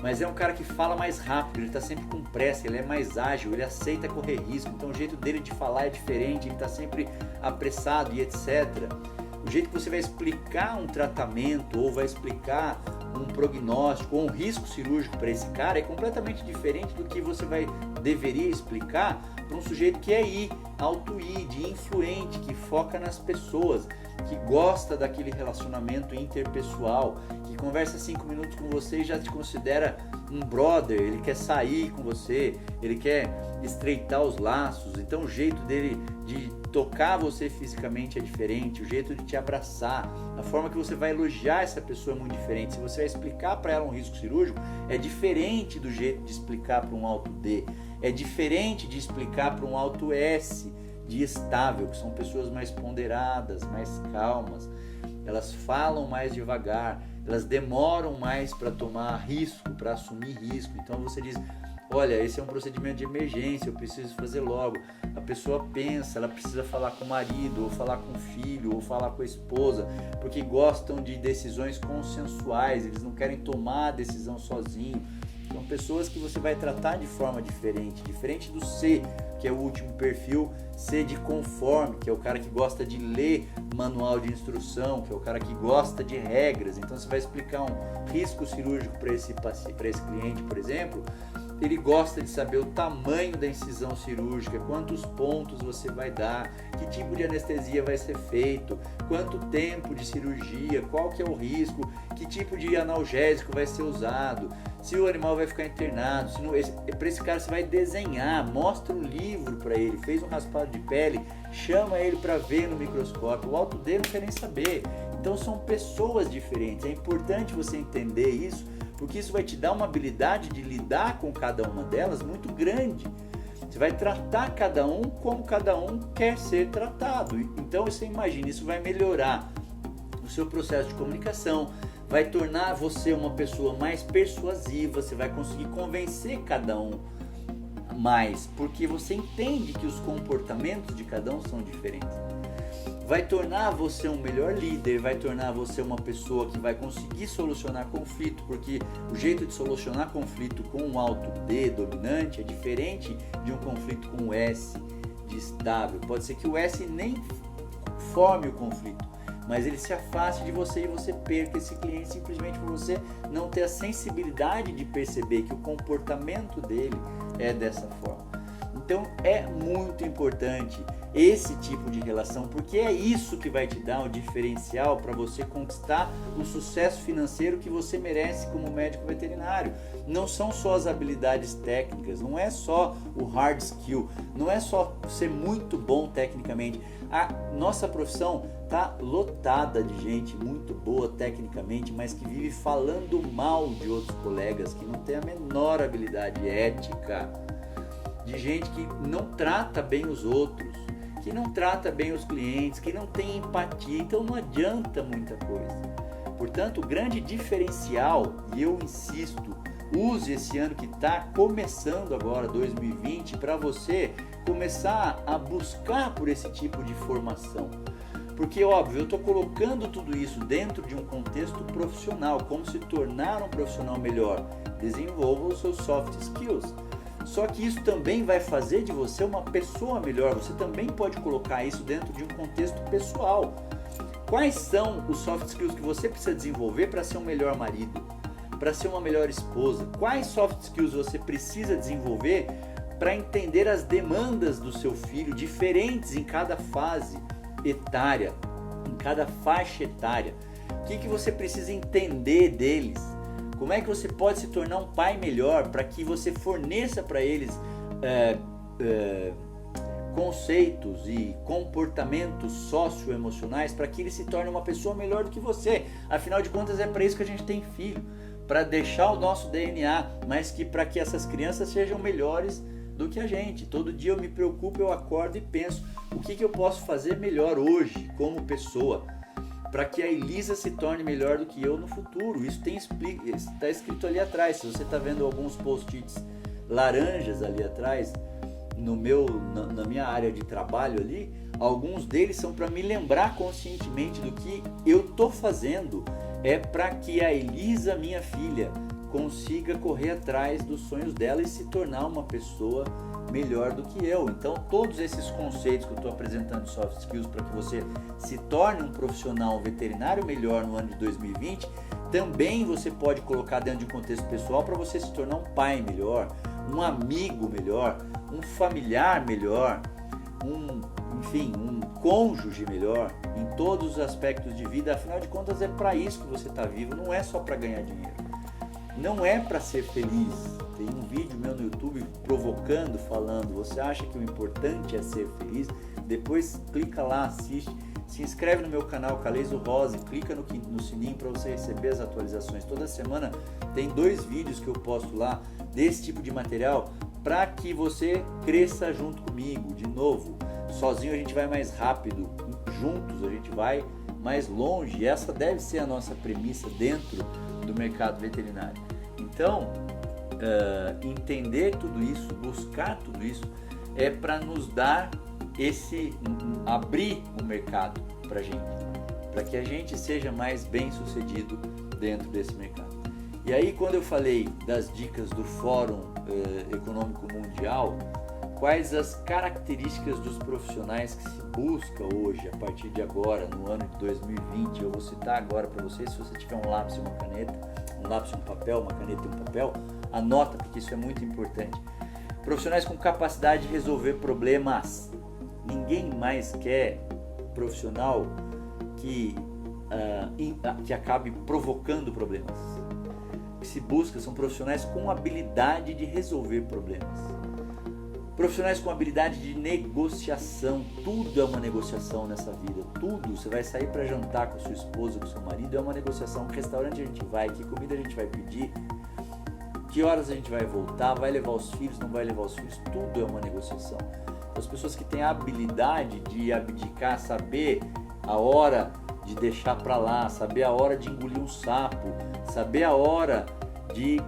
mas é um cara que fala mais rápido, ele está sempre com pressa, ele é mais ágil, ele aceita correr risco. Então o jeito dele de falar é diferente, ele está sempre apressado e etc. O jeito que você vai explicar um tratamento, ou vai explicar um prognóstico ou um risco cirúrgico para esse cara, é completamente diferente do que você deveria explicar para um sujeito que é I, alto I, de influente, que foca nas pessoas, que gosta daquele relacionamento interpessoal, que conversa 5 minutos com você e já te considera um brother, ele quer sair com você, ele quer estreitar os laços. Então o jeito dele de tocar você fisicamente é diferente, o jeito de te abraçar, a forma que você vai elogiar essa pessoa é muito diferente. Se você vai explicar para ela um risco cirúrgico, é diferente do jeito de explicar para um alto D, é diferente de explicar para um alto S, de estável, que são pessoas mais ponderadas, mais calmas. Elas falam mais devagar, elas demoram mais para tomar risco, para assumir risco. Então você diz: olha, esse é um procedimento de emergência, eu preciso fazer logo. A pessoa pensa, ela precisa falar com o marido, ou falar com o filho, ou falar com a esposa, porque gostam de decisões consensuais, eles não querem tomar a decisão sozinho. São pessoas que você vai tratar de forma diferente do C, que é o último perfil, C de conforme, que é o cara que gosta de ler manual de instrução, que é o cara que gosta de regras. Então você vai explicar um risco cirúrgico para esse cliente, por exemplo, ele gosta de saber o tamanho da incisão cirúrgica, quantos pontos você vai dar, que tipo de anestesia vai ser feito, quanto tempo de cirurgia, qual que é o risco, que tipo de analgésico vai ser usado, se o animal vai ficar internado. Para esse cara você vai desenhar, mostra um livro para ele, fez um raspado de pele, chama ele para ver no microscópio. O alto dele não quer nem saber. Então são pessoas diferentes, é importante você entender isso, porque isso vai te dar uma habilidade de lidar com cada uma delas muito grande. Você vai tratar cada um como cada um quer ser tratado. Então você imagina, isso vai melhorar o seu processo de comunicação, vai tornar você uma pessoa mais persuasiva, você vai conseguir convencer cada um mais, porque você entende que os comportamentos de cada um são diferentes. Vai tornar você um melhor líder, vai tornar você uma pessoa que vai conseguir solucionar conflito, porque o jeito de solucionar conflito com um alto D dominante é diferente de um conflito com um S de estável. Pode ser que o S nem forme o conflito, mas ele se afaste de você e você perca esse cliente simplesmente por você não ter a sensibilidade de perceber que o comportamento dele é dessa forma. Então é muito importante esse tipo de relação, porque é isso que vai te dar um diferencial para você conquistar o sucesso financeiro que você merece como médico veterinário. Não são só as habilidades técnicas, não é só o hard skill, não é só ser muito bom tecnicamente. A nossa profissão está lotada de gente muito boa tecnicamente, mas que vive falando mal de outros colegas, que não tem a menor habilidade ética, de gente que não trata bem os outros, que não trata bem os clientes, que não tem empatia. Então não adianta muita coisa. Portanto, o grande diferencial, e eu insisto, use esse ano que está começando agora, 2020, para você começar a buscar por esse tipo de formação. Porque, óbvio, eu estou colocando tudo isso dentro de um contexto profissional, como se tornar um profissional melhor. Desenvolva os seus soft skills. Só que isso também vai fazer de você uma pessoa melhor. Você também pode colocar isso dentro de um contexto pessoal. Quais são os soft skills que você precisa desenvolver para ser um melhor marido? Para ser uma melhor esposa? Quais soft skills você precisa desenvolver para entender as demandas do seu filho, diferentes em cada fase etária, em cada faixa etária? O que você precisa entender deles? Como é que você pode se tornar um pai melhor para que você forneça para eles conceitos e comportamentos socioemocionais para que ele se torne uma pessoa melhor do que você? Afinal de contas, é para isso que a gente tem filho, para deixar o nosso DNA, mas que para que essas crianças sejam melhores do que a gente. Todo dia eu me preocupo, eu acordo e penso o que eu posso fazer melhor hoje como pessoa, para que a Elisa se torne melhor do que eu no futuro. Isso está escrito ali atrás. Se você está vendo alguns post-its laranjas ali atrás, na minha área de trabalho ali, alguns deles são para me lembrar conscientemente do que eu estou fazendo. É para que a Elisa, minha filha, consiga correr atrás dos sonhos dela e se tornar uma pessoa melhor do que eu. Então, todos esses conceitos que eu estou apresentando de soft skills para que você se torne um profissional, um veterinário melhor no ano de 2020, também você pode colocar dentro de um contexto pessoal para você se tornar um pai melhor, um amigo melhor, um familiar melhor, um cônjuge melhor, em todos os aspectos de vida. Afinal de contas, é para isso que você está vivo, não é só para ganhar dinheiro, não é para ser feliz. Tem um vídeo meu no YouTube provocando, falando: você acha que o importante é ser feliz? Depois clica lá, assiste, se inscreve no meu canal Calezo Rosa, clica no sininho para você receber as atualizações. Toda semana tem 2 vídeos que eu posto lá desse tipo de material para que você cresça junto comigo. De novo, sozinho a gente vai mais rápido, juntos a gente vai mais longe. Essa deve ser a nossa premissa dentro do mercado veterinário. Então, entender tudo isso, buscar tudo isso, é para nos dar abrir o mercado para a gente, para que a gente seja mais bem sucedido dentro desse mercado. E aí, quando eu falei das dicas do Fórum Econômico Mundial, quais as características dos profissionais que se busca hoje, a partir de agora, no ano de 2020, eu vou citar agora para vocês. Se você tiver um lápis e uma caneta, um lápis e um papel, uma caneta e um papel, anota, porque isso é muito importante. Profissionais com capacidade de resolver problemas. Ninguém mais quer profissional que acabe provocando problemas. O que se busca são profissionais com habilidade de resolver problemas. Profissionais com habilidade de negociação. Tudo é uma negociação nessa vida. Tudo. Você vai sair para jantar com sua esposa, com seu marido, é uma negociação. Que restaurante a gente vai, que comida a gente vai pedir, que horas a gente vai voltar, vai levar os filhos, não vai levar os filhos. Tudo é uma negociação. As pessoas que têm a habilidade de abdicar, saber a hora de deixar para lá, saber a hora de engolir um sapo, saber a hora de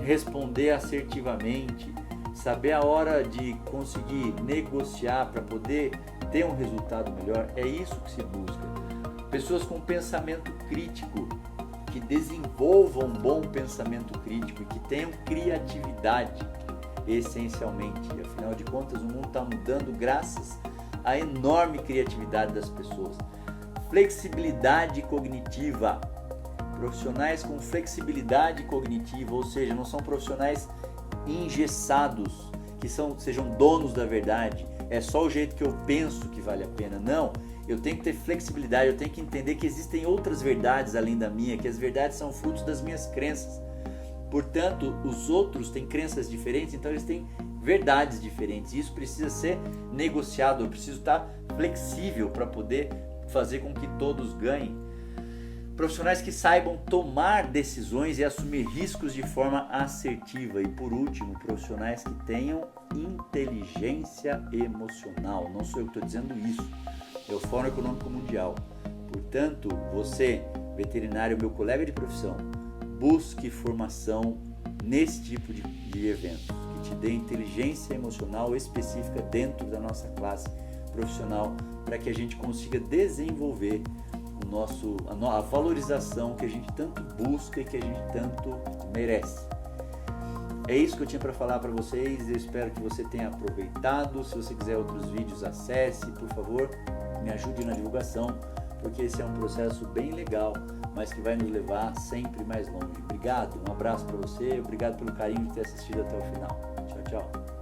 responder assertivamente, saber a hora de conseguir negociar para poder ter um resultado melhor, é isso que se busca. Pessoas com pensamento crítico, que desenvolvam um bom pensamento crítico e que tenham criatividade, essencialmente. Afinal de contas, o mundo está mudando graças à enorme criatividade das pessoas. Flexibilidade cognitiva. Profissionais com flexibilidade cognitiva, ou seja, não são profissionais engessados, que sejam donos da verdade. É só o jeito que eu penso que vale a pena. Não, eu tenho que ter flexibilidade, eu tenho que entender que existem outras verdades além da minha, que as verdades são frutos das minhas crenças. Portanto, os outros têm crenças diferentes, então eles têm verdades diferentes. E isso precisa ser negociado, eu preciso estar flexível para poder fazer com que todos ganhem. Profissionais que saibam tomar decisões e assumir riscos de forma assertiva. E por último, profissionais que tenham inteligência emocional. Não sou eu que estou dizendo isso, é o Fórum Econômico Mundial. Portanto, você, veterinário, meu colega de profissão, busque formação nesse tipo de evento, que te dê inteligência emocional específica dentro da nossa classe profissional, para que a gente consiga desenvolver a valorização que a gente tanto busca e que a gente tanto merece. É isso que eu tinha para falar para vocês, eu espero que você tenha aproveitado. Se você quiser outros vídeos, acesse, por favor, me ajude na divulgação, porque esse é um processo bem legal, mas que vai nos levar sempre mais longe. Obrigado, um abraço para você, obrigado pelo carinho de ter assistido até o final. Tchau, tchau.